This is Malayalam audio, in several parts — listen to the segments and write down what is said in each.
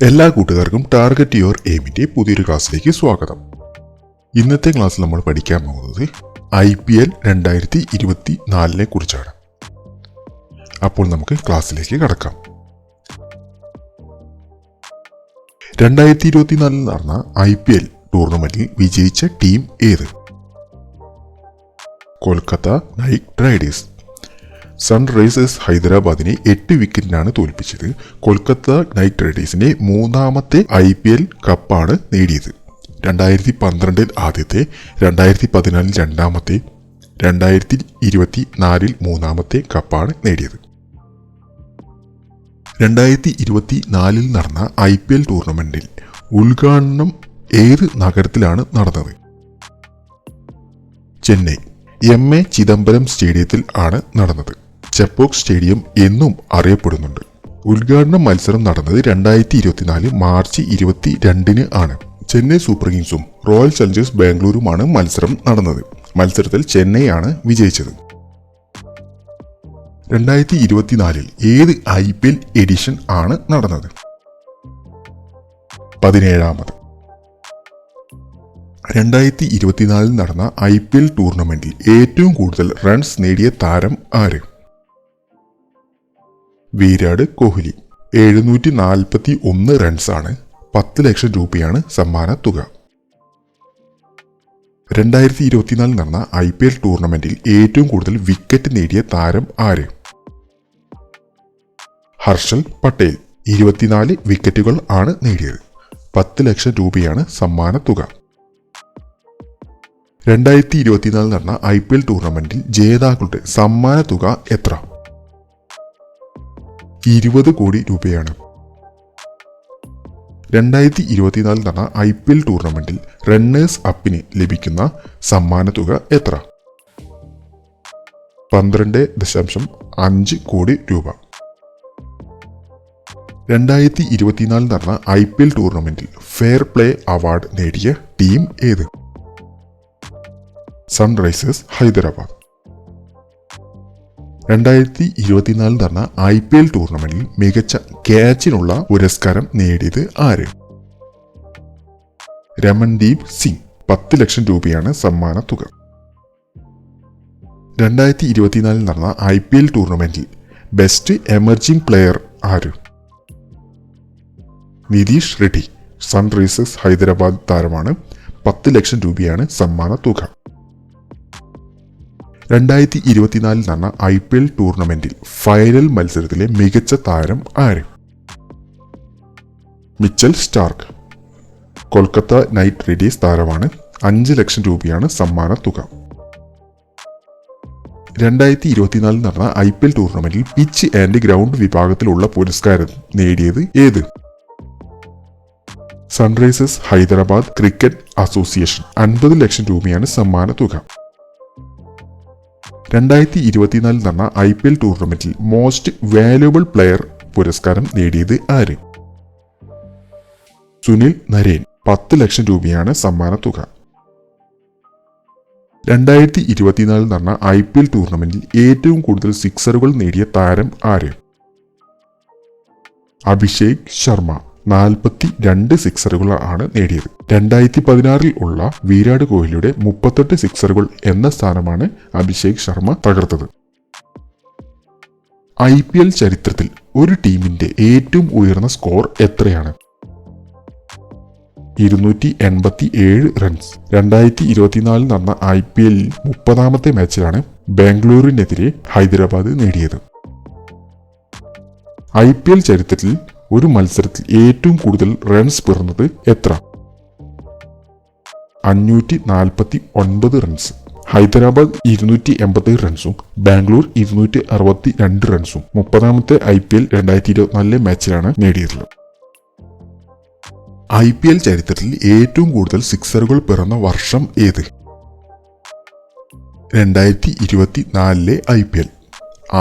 എല്ലാ കൂട്ടുകാർക്കും ടാർഗറ്റ് യുവർ എയിമിന്റെ പുതിയൊരു ക്ലാസ്സിലേക്ക് സ്വാഗതം. ഇന്നത്തെ ക്ലാസ്സിൽ നമ്മൾ പഠിക്കാൻ പോകുന്നത് IPL 2024 കുറിച്ചാണ്. അപ്പോൾ നമുക്ക് ക്ലാസ്സിലേക്ക് കടക്കാം. 2024 നടന്ന IPL ടൂർണമെന്റിൽ വിജയിച്ച ടീം ഏത്? Kolkata Knight Riders. സൺറൈസേഴ്സ് ഹൈദരാബാദിനെ 8 വിക്കറ്റിനാണ് തോൽപ്പിച്ചത്. കൊൽക്കത്ത നൈറ്റ് റൈഡേഴ്സിന്റെ മൂന്നാമത്തെ IPL കപ്പാണ് നേടിയത്. 2012 ആദ്യത്തെ, 2014 രണ്ടാമത്തെ, 2024 മൂന്നാമത്തെ കപ്പാണ് നേടിയത്. 2024 നടന്ന IPL ടൂർണമെന്റിൽ ഉദ്ഘാടനം ഏത് നഗരത്തിലാണ് നടന്നത്? ചെന്നൈ MA ചിദംബരം സ്റ്റേഡിയത്തിൽ ആണ് നടന്നത്. ചെപ്പോക്ക് സ്റ്റേഡിയം എന്നും അറിയപ്പെടുന്നുണ്ട്. ഉദ്ഘാടന മത്സരം നടന്നത് 2024 മാർച്ച് 22 ആണ്. ചെന്നൈ സൂപ്പർ കിങ്സും റോയൽ ചലഞ്ചേഴ്സ് ബാംഗ്ലൂരുമാണ് മത്സരം നടന്നത്. മത്സരത്തിൽ ചെന്നൈ ആണ് വിജയിച്ചത്. 2024 ഏത് IPL എഡിഷൻ ആണ് നടന്നത്? 17ാമത്. 2024 നടന്ന IPL ടൂർണമെന്റിൽ ഏറ്റവും കൂടുതൽ റൺസ് നേടിയ താരം ആര്? വിരാട് കോഹ്ലി. 741 റൺസാണ്. 10 ലക്ഷം രൂപയാണ് സമ്മാന തുക. 2024 നടന്ന IPL ടൂർണമെന്റിൽ ഏറ്റവും കൂടുതൽ വിക്കറ്റ് നേടിയ താരം ആര്? ഹർഷൽ പട്ടേൽ. 24 വിക്കറ്റുകൾ ആണ് നേടിയത്. 10 ലക്ഷം രൂപയാണ് സമ്മാന തുക. 2024 നടന്ന IPL ടൂർണമെന്റിൽ ജേതാക്കളുടെ സമ്മാന തുക എത്ര? 20 കോടി രൂപയാണ്. 2024 നടന്ന IPL ടൂർണമെന്റിൽ റണ്ണേഴ്സ് അപ്പിന് ലഭിക്കുന്ന സമ്മാന തുക എത്ര? 12.5 കോടി രൂപ. 2024 നടന്ന IPL ടൂർണമെന്റിൽ ഫെയർ പ്ലേ അവാർഡ് നേടിയ ടീം ഏത്? സൺറൈസേഴ്സ് ഹൈദരാബാദ്. 2024 നടന്ന IPL ടൂർണമെന്റിൽ മികച്ച ക്യാച്ചിനുള്ള പുരസ്കാരം നേടിയത് ആര്? രമൺദീപ് സിംഗ്. 10 ലക്ഷം രൂപയാണ് സമ്മാന തുക. 2024 നടന്ന IPL ടൂർണമെന്റിൽ ബെസ്റ്റ് എമർജിംഗ് പ്ലെയർ ആര്? നിതീഷ് റെഡ്ഡി. സൺറൈസേഴ്സ് ഹൈദരാബാദ് താരമാണ്. 10 ലക്ഷം രൂപയാണ് സമ്മാന തുക. 2024 നടന്ന IPL ടൂർണമെന്റിൽ ഫൈനൽ മത്സരത്തിലെ മികച്ച താരം ആര്? Mitchell Starc. Kolkata Knight Riders താരമാണ്. 5 ലക്ഷം രൂപയാണ് സമ്മാന തുക. 2024 നടന്ന IPL ടൂർണമെന്റിൽ പിച്ച് ആൻഡ് ഗ്രൗണ്ട് വിഭാഗത്തിലുള്ള പുരസ്കാരം നേടിയത് ഏത്? Sunrisers Hyderabad cricket association. 50 ലക്ഷം രൂപയാണ് സമ്മാന തുക. 2024 നടന്ന IPL ടൂർണമെന്റിൽ മോസ്റ്റ് വാല്യുബിൾ പ്ലെയർ പുരസ്കാരം നേടിയത് ആര്? സുനിൽ നരേൻ. 10 ലക്ഷം രൂപയാണ് സമ്മാന തുക. 2024 നടന്ന IPL ടൂർണമെന്റിൽ ഏറ്റവും കൂടുതൽ സിക്സറുകൾ നേടിയ താരം ആര്? അഭിഷേക് ശർമ്മ. 42 സിക്സറുകൾ ആണ് നേടിയത്. 2016 ഉള്ള വിരാട് കോഹ്ലിയുടെ 38 സിക്സറുകൾ എന്ന സ്ഥാനമാണ് അഭിഷേക് ശർമ്മ തകർത്തത്. IPL ചരിത്രത്തിൽ ഒരു ടീമിന്റെ ഏറ്റവും ഉയർന്ന സ്കോർ എത്രയാണ്? 287 റൺസ്. 2024 നടന്ന IPL 30ാമത്തെ മാച്ചിലാണ് ബാംഗ്ലൂരിനെതിരെ ഹൈദരാബാദ് നേടിയത്. IPL ചരിത്രത്തിൽ ഒരു മത്സരത്തിൽ ഏറ്റവും കൂടുതൽ റൺസ് പിറന്നത് എത്ര? 549 റൺസ്. ഹൈദരാബാദ് 287 റൺസും ബാംഗ്ലൂർ 262 റൺസും 30ാമത്തെ IPL 2024 മാച്ചിലാണ് നേടിയത്. IPL ചരിത്രത്തിൽ ഏറ്റവും കൂടുതൽ സിക്സറുകൾ പിറന്ന വർഷം ഏത്? 2024 IPL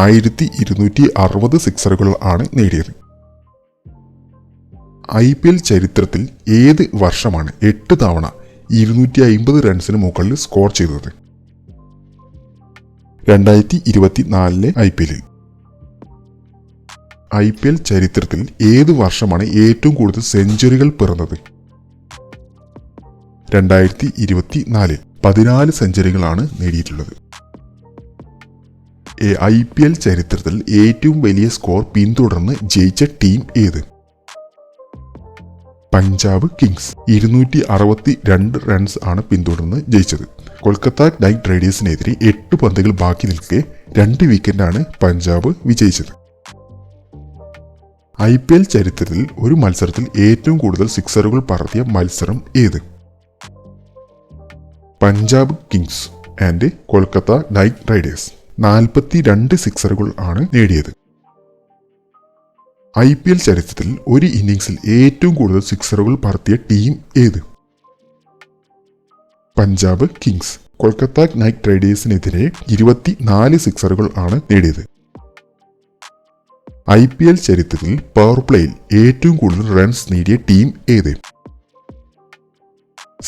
1260 സിക്സറുകൾ ആണ് നേടിയത്. IPL ചരിത്രത്തിൽ ഏത് വർഷമാണ് 8 തവണ 250 റൺസിന് മുകളിൽ സ്കോർ ചെയ്തത്? 2024 IPL. IPL ചരിത്രത്തിൽ ഏത് വർഷമാണ് ഏറ്റവും കൂടുതൽ സെഞ്ചുറികൾ പിറന്നത്? 2024 14 സെഞ്ചുറികളാണ് നേടിയിട്ടുള്ളത്. IPL ചരിത്രത്തിൽ ഏറ്റവും വലിയ സ്കോർ പിന്തുടർന്ന് ജയിച്ച ടീം ഏത്? പഞ്ചാബ് കിങ്സ് 262 റൺസ് ആണ് പിന്തുടർന്ന് ജയിച്ചത്. കൊൽക്കത്ത നൈറ്റ് റൈഡേഴ്സിനെതിരെ 8 പന്തുകൾ ബാക്കി നിൽക്കെ 2 വിക്കറ്റാണ് പഞ്ചാബ് വിജയിച്ചത്. IPL ചരിത്രത്തിൽ ഒരു മത്സരത്തിൽ ഏറ്റവും കൂടുതൽ സിക്സറുകൾ പറത്തിയ മത്സരം ഏത്? Punjab Kings and Kolkata Knight Riders 42 സിക്സറുകൾ ആണ് നേടിയത്. IPL ചരിത്രത്തിൽ ഒരു ഇന്നിംഗ്സിൽ ഏറ്റവും കൂടുതൽ സിക്സറുകൾ പറത്തിയ ടീം ഏത്? പഞ്ചാബ് കിങ്സ്. കൊൽക്കത്ത നൈറ്റ് റൈഡേഴ്സിനെതിരെ 24 സിക്സറുകൾ ആണ് നേടിയത്. IPL ചരിത്രത്തിൽ പവർ പ്ലേയിൽ ഏറ്റവും കൂടുതൽ റൺസ് നേടിയ ടീം ഏത്?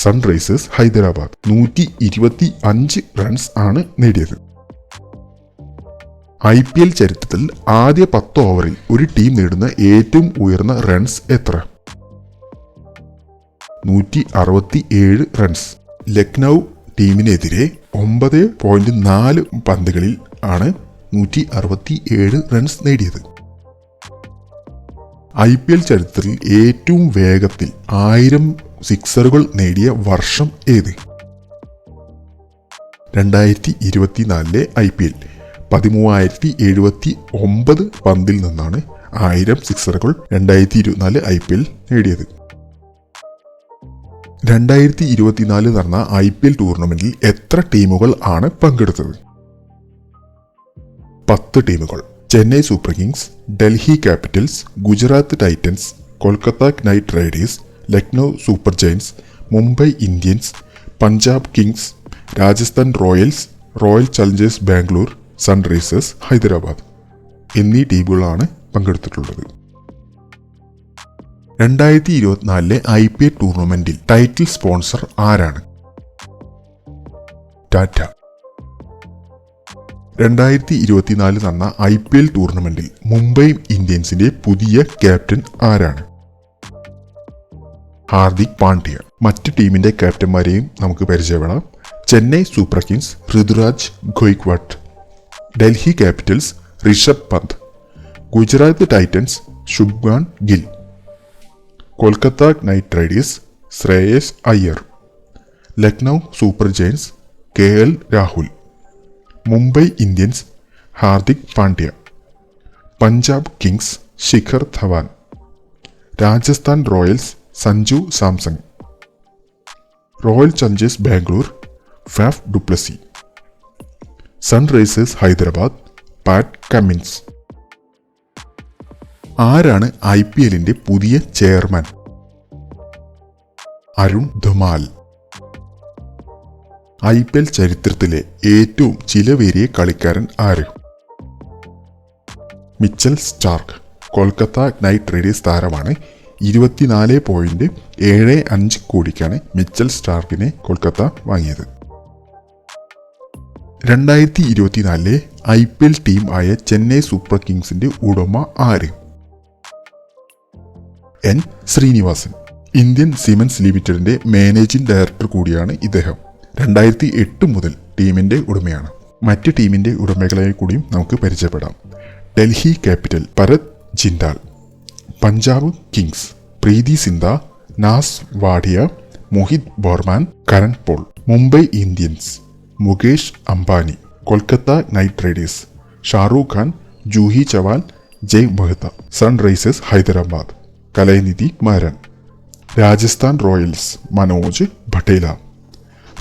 സൺറൈസേഴ്സ് ഹൈദരാബാദ് 125 റൺസ് ആണ് നേടിയത്. IPL ചരിത്രത്തിൽ ആദ്യ 10 ഓവറിൽ ഒരു ടീം നേടുന്ന ഏറ്റവും ഉയർന്ന റൺസ് എത്ര? 167 റൺസ്. ലക്നൗ ടീമിനെതിരെ 9.4 പന്തുകളിൽ ആണ് 167 റൺസ് നേടിയത്. IPL ചരിത്രത്തിൽ ഏറ്റവും വേഗത്തിൽ 1000 സിക്സറുകൾ നേടിയ വർഷം ഏത്? 2024 IPL 13,079 പന്തിൽ നിന്നാണ് 1000 സിക്സറുകൾ 2024 IPL നേടിയത്. 2024 നടന്ന IPL ടൂർണമെന്റിൽ എത്ര ടീമുകൾ ആണ് പങ്കെടുത്തത്? 10 ടീമുകൾ. Chennai Super Kings, Delhi Capitals, Gujarat Titans, Kolkata Knight Riders, Lucknow Super giants, Mumbai Indians, Punjab Kings, Rajasthan Royals, royal Challengers Bangalore, Sunrisers Hyderabad എന്നീ ടീമുകളാണ് പങ്കെടുത്തിട്ടുള്ളത്. 2024 IPL ടൂർണമെന്റിൽ ടൈറ്റിൽ സ്പോൺസർ ആരാണ്? ടാറ്റ. 2024 നടന്ന IPL ടൂർണമെന്റിൽ മുംബൈ ഇന്ത്യൻസിന്റെ പുതിയ ക്യാപ്റ്റൻ ആരാണ്? ഹാർദിക് പാണ്ഡ്യ. മറ്റ് ടീമിന്റെ ക്യാപ്റ്റന്മാരെയും നമുക്ക് പരിചയപ്പെടാം. Chennai Super Kings Rituraj Gaikwad, Delhi Capitals Rishabh Pant, Gujarat Titans Shubman Gill, Kolkata Knight Riders Shreyas Iyer, Lucknow Super Giants KL Rahul, Mumbai Indians Hardik Pandya, Punjab Kings Shikhar Dhawan, Rajasthan Royals Sanju Samson, Royal Challengers Bangalore Faf du Plessis, Sunrisers Hyderabad Pat Cummins. ആരാണ് IPLന്റെ പുതിയ ചെയർമാൻ? അരുൺ ധുമാൽ. IPL ചരിത്രത്തിലെ ഏറ്റവും ചിലവേറിയ കളിക്കാരൻ ആര്? Mitchell Starc. Kolkata Knight Riders താരമാണ്. 24.75 കോടിക്കാണ് മിച്ചൽ സ്റ്റാർക്കിനെ കൊൽക്കത്ത വാങ്ങിയത്. 2024 IPL ടീം ആയ ചെന്നൈ സൂപ്പർ കിങ്സിന്റെ ഉടമ ആര്? N ശ്രീനിവാസൻ. ഇന്ത്യൻ സിമൻസ് ലിമിറ്റഡിന്റെ മാനേജിംഗ് ഡയറക്ടർ കൂടിയാണ് ഇദ്ദേഹം. 2008 മുതൽ ടീമിന്റെ ഉടമയാണ്. മറ്റ് ടീമിന്റെ ഉടമകളെ കൂടിയും നമുക്ക് പരിചയപ്പെടാം. Delhi Capital Bharat Jindal, Punjab Kings Preity Zinta, Ness Wadia, Mohit Burman, Karan Paul, Mumbai Indians Mukesh Ambani, Kolkata Knight Riders Shahrukh Khan, Juhi Chawla, Jay Mehta, Sunrisers Hyderabad Kalanithi Maran, Rajasthan Royals Manoj Badale,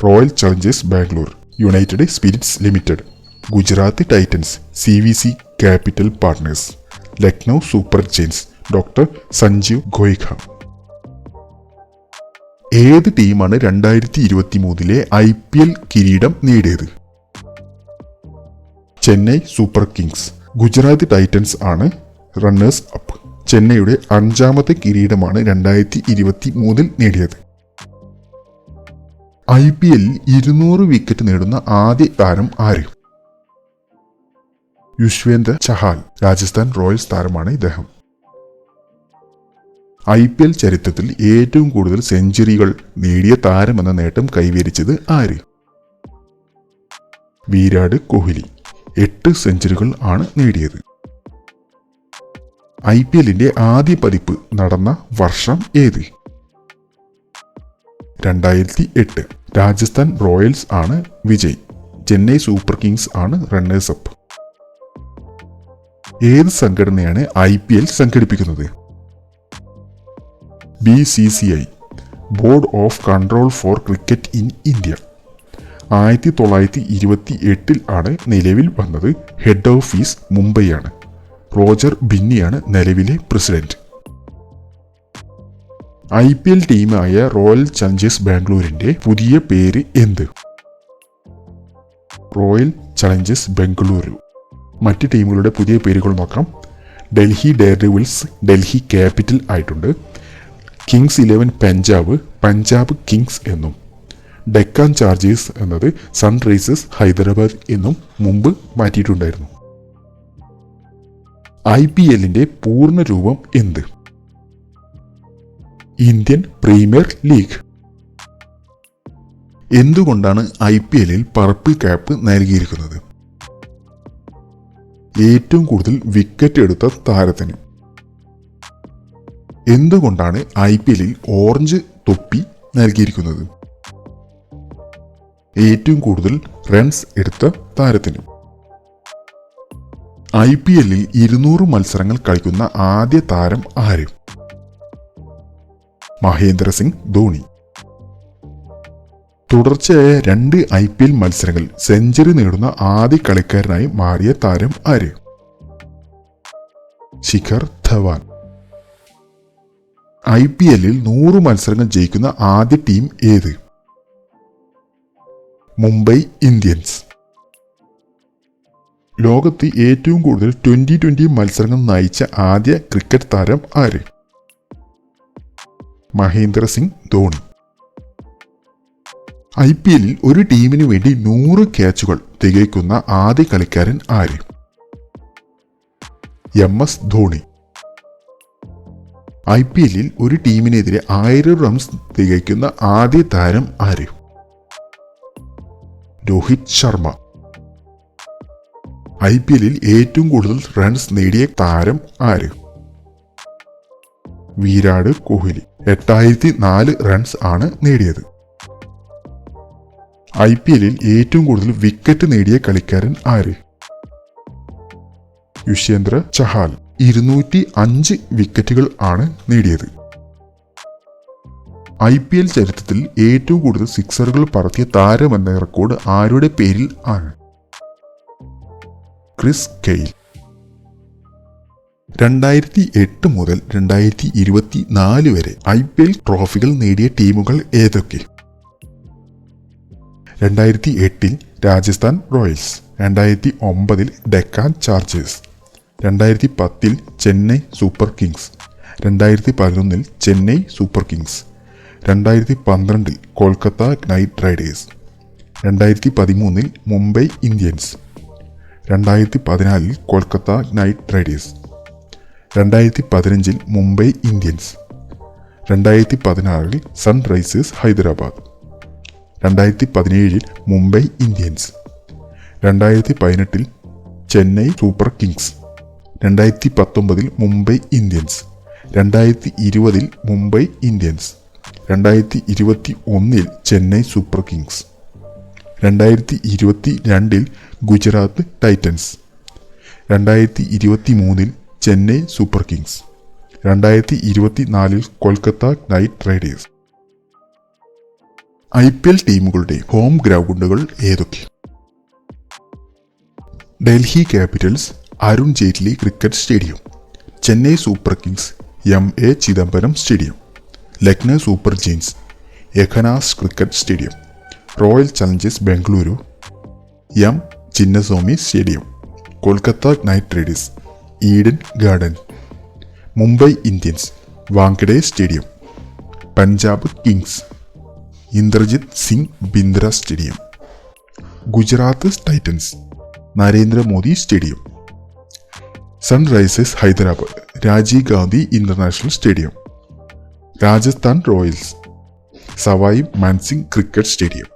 Royal Challengers Bangalore United Spirits Limited, Gujarat Titans CVC Capital Partners, Lucknow Super Giants doctor Sanjiv ഗോയിഖ. ഏത് ടീമാണ് 2023 IPL കിരീടം നേടിയത്? Chennai Super Kings. Gujarat Titans ആണ് റണ്ണേഴ്സ് അപ്പ്. ചെന്നൈയുടെ 5ാമത്തെ കിരീടമാണ് 2023 നേടിയത്. IPL 200 വിക്കറ്റ് നേടുന്ന ആദ്യ താരം ആര്? യുസ്വേന്ദ്ര ചഹാൽ രാജസ്ഥാൻ റോയൽസ് താരമാണ് ഇദ്ദേഹം. IPL ചരിത്രത്തിൽ ഏറ്റവും കൂടുതൽ സെഞ്ചുറികൾ നേടിയ താരമെന്ന നേട്ടം കൈവരിച്ചത് ആര്? വിരാട് കോഹ്ലി 8 സെഞ്ചുറികൾ ആണ് നേടിയത്. IPLന്റെ ആദ്യ പതിപ്പ് നടന്ന വർഷം ഏത്? 2008. രാജസ്ഥാൻ റോയൽസ് ആണ് വിജയ്, ചെന്നൈ സൂപ്പർ കിങ്സ് ആണ് റണ്ണേഴ്സ് അപ്പ്. ഏത് സംഘടനയാണ് IPL സംഘടിപ്പിക്കുന്നത്? BCCI, board of control for cricket in India. 1928 ആണ് നിലവിൽ വന്നത്. ഹെഡ് ഓഫീസ് മുംബൈയാണ്. റോജർ ബിന്നിയാണ് നിലവിലെ പ്രസിഡന്റ്. IPL ടീമായ റോയൽ ചലഞ്ചേഴ്സ് ബാംഗ്ലൂരിന്റെ പുതിയ പേര് എന്ത്? Royal Challengers Bengaluru. മറ്റ് ടീമുകളുടെ പുതിയ പേരുകൾ നോക്കാം. ഡൽഹി ഡെയർഡെവിൾസ് ഡൽഹി ക്യാപിറ്റൽ ആയിട്ടുണ്ട്. കിങ്സ് 11 പഞ്ചാബ് പഞ്ചാബ് കിങ്സ് എന്നും, ഡെക്കാൻ ചാർജേഴ്സ് എന്നത് സൺറൈസേഴ്സ് ഹൈദരാബാദ് എന്നും മുമ്പ് മാറ്റിയിട്ടുണ്ടായിരുന്നു. IPLന്റെ പൂർണ്ണ രൂപം എന്ത്? Indian premier league. എന്തുകൊണ്ടാണ് IPLൽ പർപ്പിൾ ക്യാപ്പ് നൽകിയിരിക്കുന്നത്? ഏറ്റവും കൂടുതൽ വിക്കറ്റ് എടുത്ത താരത്തിന്. എന്തുകൊണ്ടാണ് IPLൽ ഓറഞ്ച് തൊപ്പി നൽകിയിരിക്കുന്നത്? ഏറ്റവും കൂടുതൽ റൺസ് എടുത്ത താരത്തിന്. IPLൽ 200 മത്സരങ്ങൾ കളിക്കുന്ന ആദ്യ താരം ആര്? മഹേന്ദ്ര സിംഗ് ധോണി. തുടർച്ചയായ 2 IPL മത്സരങ്ങൾ സെഞ്ചുറി നേടുന്ന ആദ്യ കളിക്കാരനായി മാറിയ താരം ആര്? ശിഖർ ധവാൻ. IPLൽ 100 മത്സരങ്ങൾ ജയിക്കുന്ന ആദ്യ ടീം ഏത്? മുംബൈ ഇന്ത്യൻസ്. ലോകത്ത് ഏറ്റവും കൂടുതൽ 2020 മത്സരങ്ങൾ നയിച്ച ആദ്യ ക്രിക്കറ്റ് താരം ആര്? മഹേന്ദ്ര സിംഗ് ധോണി. IPLൽ ഒരു ടീമിന് വേണ്ടി 100 ക്യാച്ചുകൾ തികയ്ക്കുന്ന ആദ്യ കളിക്കാരൻ ആര്? MS ധോണി. IPLൽ ഒരു ടീമിനെതിരെ 1000 റൺസ് തികയ്ക്കുന്ന ആദ്യ താരം ആര്? രോഹിത് ശർമ്മ. IPLൽ ഏറ്റവും കൂടുതൽ റൺസ് നേടിയ താരം ആര്? വിരാട് കോഹ്ലി. 8004 റൺസ് ആണ് നേടിയത്. IPLൽ ഏറ്റവും കൂടുതൽ വിക്കറ്റ് നേടിയ കളിക്കാരൻ ആര്? യുസ്വേന്ദ്ര ചഹാൽ. 205 വിക്കറ്റുകൾ ആണ് നേടിയത്. IPL ചരിത്രത്തിൽ ഏറ്റവും കൂടുതൽ സിക്സറുകൾ പറത്തിയ താരമെന്ന റെക്കോർഡ് ആരുടെ പേരിൽ ആണ്? Chris Gayle. 2008 മുതൽ 2024 വരെ IPL ട്രോഫികൾ നേടിയ ടീമുകൾ ഏതൊക്കെ? 2008 Rajasthan Royals, 2009 Deccan chargers, 2010 Chennai Super Kings, 2011 Chennai Super Kings, 2012 Kolkata Knight Riders, 2013 Mumbai Indians, 2014 Kolkata Knight Riders, 2015 Mumbai Indians, 2016 Sunrisers Hyderabad, 2017 Mumbai Indians, 2018 Chennai Super Kings, 2019 Mumbai Indians, 2020 Mumbai Indians, 2021 Chennai Super Kings, 2022 Gujarat Titans, 2023 Chennai Super Kings, 2024 Kolkata Knight Riders. IPL ടീമുകളുടെ ഹോം ഗ്രൗണ്ടുകൾ ഏതൊക്കെ? Delhi Capitals Arun Jaitley cricket stadium, Chennai Super Kings MA Chidambaram stadium, Lucknow Super Giants Ekana cricket stadium, Royal Challengers Bengaluru M Chinnaswamy stadium, Kolkata Knight Riders Eden Garden, Mumbai Indians Wankhede stadium, Punjab Kings Inderjit Singh Bindra stadium, Gujarat Titans Narendra Modi stadium, Sunrisers Hyderabad Rajiv Gandhi international stadium. Rajasthan Royals Sawai Mansingh cricket stadium.